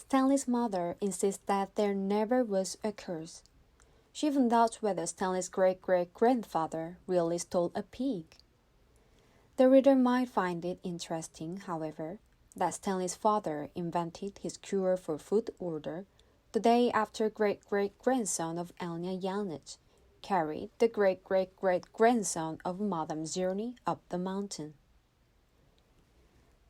Stanley's mother insists that there never was a curse. She even doubts whether Stanley's great-great-grandfather really stole a pig. The reader might find it interesting, however, that Stanley's father invented his cure for food odor the day after great-great-grandson of Elena Yelnats carried the great-great-great-grandson of Madame Zero up the mountain.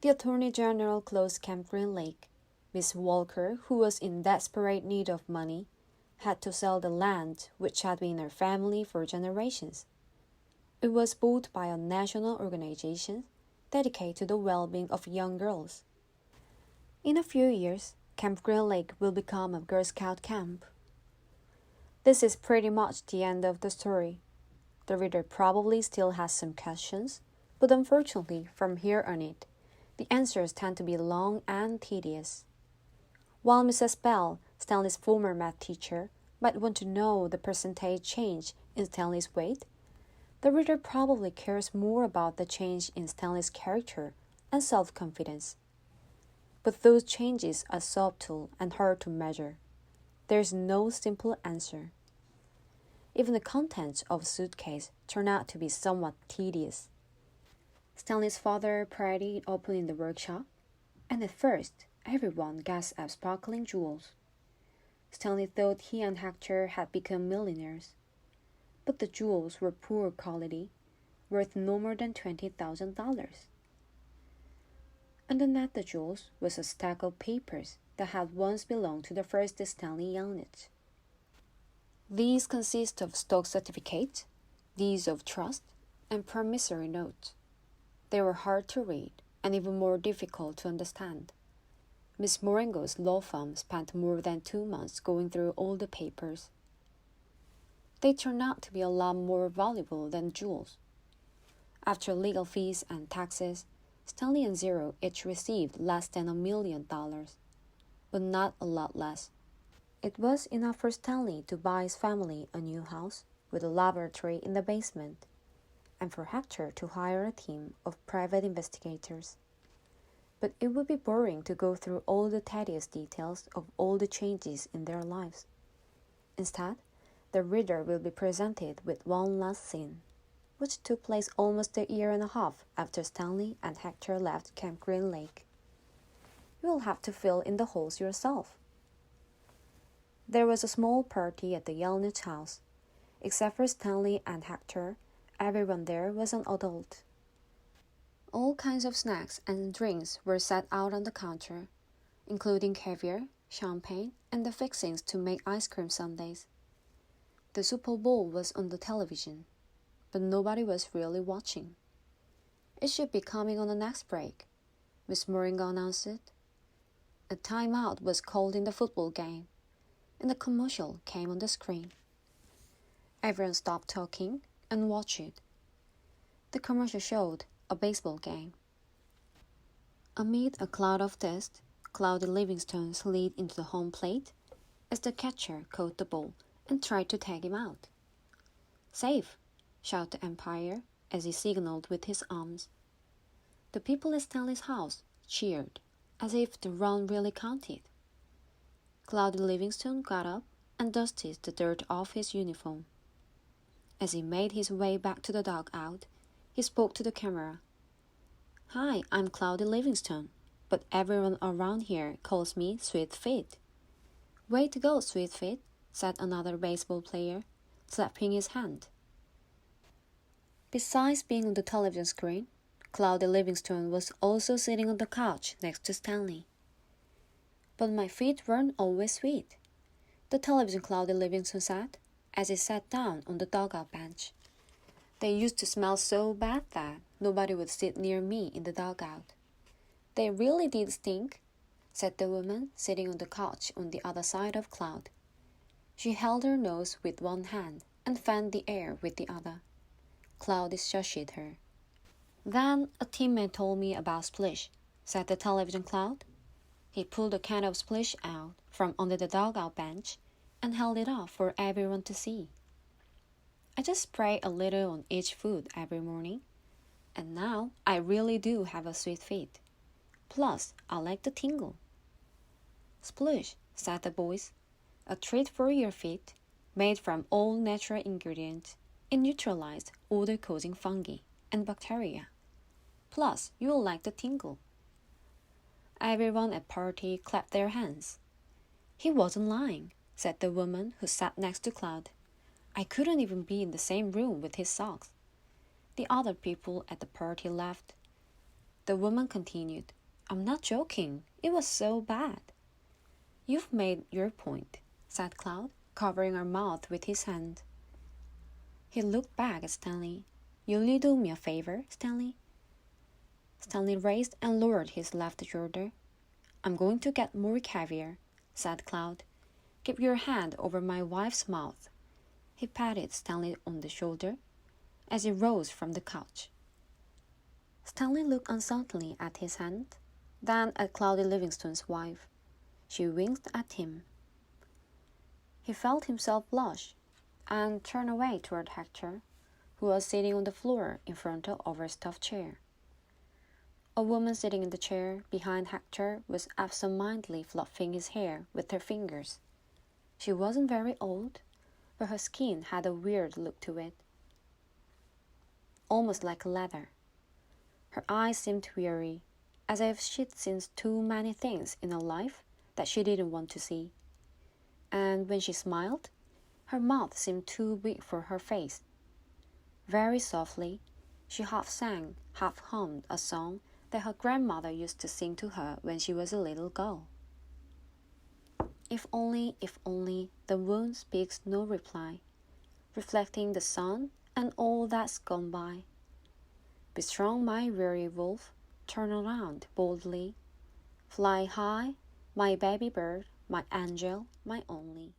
The Attorney General closed Camp Green Lake. Miss Walker, who was in desperate need of money, had to sell the land which had been in her family for generations. It was bought by a national organization dedicated to the well-being of young girls. In a few years, Camp Green Lake will become a Girl Scout camp. This is pretty much the end of the story. The reader probably still has some questions, but unfortunately, from here on it, the answers tend to be long and tedious. While Mrs. Bell, Stanley's former math teacher, might want to know the percentage change in Stanley's weight, the reader probably cares more about the change in Stanley's character and self-confidence. But those changes are subtle and hard to measure. There is no simple answer. Even the contents of a suitcase turn out to be somewhat tedious. Stanley's father pried it open in the workshop, and at first everyone gasped at sparkling jewels. Stanley thought he and Hector had become millionaires, but the jewels were poor quality, worth no more than $20,000. Underneath the jewels was a stack of papers that had once belonged to the first Stanley Yelnats. These consist of stock certificates, deeds of trust, and promissory notes. They were hard to read and even more difficult to understand. Miss Moringo's law firm spent more than 2 months going through all the papers. They turned out to be a lot more valuable than jewels. After legal fees and taxes, Stanley and Zero each received less than $1 million, but not a lot less. It was enough for Stanley to buy his family a new house with a laboratory in the basement, and for Hector to hire a team of private investigators. But it would be boring to go through all the tedious details of all the changes in their lives. Instead, the reader will be presented with one last scene, which took place almost a year and a half after Stanley and Hector left Camp Green Lake. You will have to fill in the holes yourself. There was a small party at the Yelnats house. Except for Stanley and Hector, everyone there was an adult. All kinds of snacks and drinks were set out on the counter, including caviar, champagne, and the fixings to make ice cream sundaes. The Super Bowl was on the television, but nobody was really watching. It should be coming on the next break, Miss Moringo announced it. A timeout was called in the football game, and the commercial came on the screen. Everyone stopped talking and watched it. The commercial showed a baseball game. Amid a cloud of dust, Cloudy Livingstone slid into the home plate as the catcher caught the ball and tried to tag him out. "Safe!" shouted the umpire as he signaled with his arms. The people at Stanley's house cheered, as if the run really counted. Cloudy Livingstone got up and dusted the dirt off his uniform. As he made his way back to the dugout, he spoke to the camera. "Hi, I'm Cloudy Livingstone, but everyone around here calls me Sweet Feet." "Way to go, Sweet Feet," said another baseball player, slapping his hand. Besides being on the television screen, Cloudy Livingstone was also sitting on the couch next to Stanley. "But my feet weren't always sweet," the television Cloudy Livingstone said, as he sat down on the dugout bench. "They used to smell so bad that nobody would sit near me in the dugout." "They really did stink," said the woman sitting on the couch on the other side of Cloud. She held her nose with one hand and fanned the air with the other. Cloud shushed her. "Then a teammate told me about Splish," said the television Cloud. He pulled a can of Splish out from under the dugout bench and held it up for everyone to see. "I just spray a little on each foot every morning, and now I really do have a sweet feet. Plus, I like the tingle." Sploosh, said the voice. A treat for your feet, made from all natural ingredients. It neutralized odor-causing fungi and bacteria. Plus, you'll like the tingle. Everyone at party clapped their hands. He wasn't lying, said the woman who sat next to Cloud. I couldn't even be in the same room with his socks. The other people at the party laughed. The woman continued, I'm not joking. It was so bad. You've made your point, said Cloud, covering her mouth with his hand. He looked back at Stanley. Will you do me a favor, Stanley? Stanley raised and lowered his left shoulder. I'm going to get more caviar, said Cloud. Keep your hand over my wife's mouth. He patted Stanley on the shoulder as he rose from the couch. Stanley looked uncertainly at his hand, then at Cloudy Livingstone's wife. She winked at him. He felt himself blush and turned away toward Hector, who was sitting on the floor in front of a stuffed chair. A woman sitting in the chair behind Hector was absent-mindedly fluffing his hair with her fingers. She wasn't very old, but her skin had a weird look to it, almost like leather. Her eyes seemed weary, as if she'd seen too many things in her life that she didn't want to see. And when she smiled, her mouth seemed too big for her face. Very softly, she half sang, half hummed a song that her grandmother used to sing to her when she was a little girl. If only, the moon speaks no reply, reflecting the sun and all that's gone by. Be strong, my weary wolf, turn around boldly. Fly high, my baby bird, my angel, my only.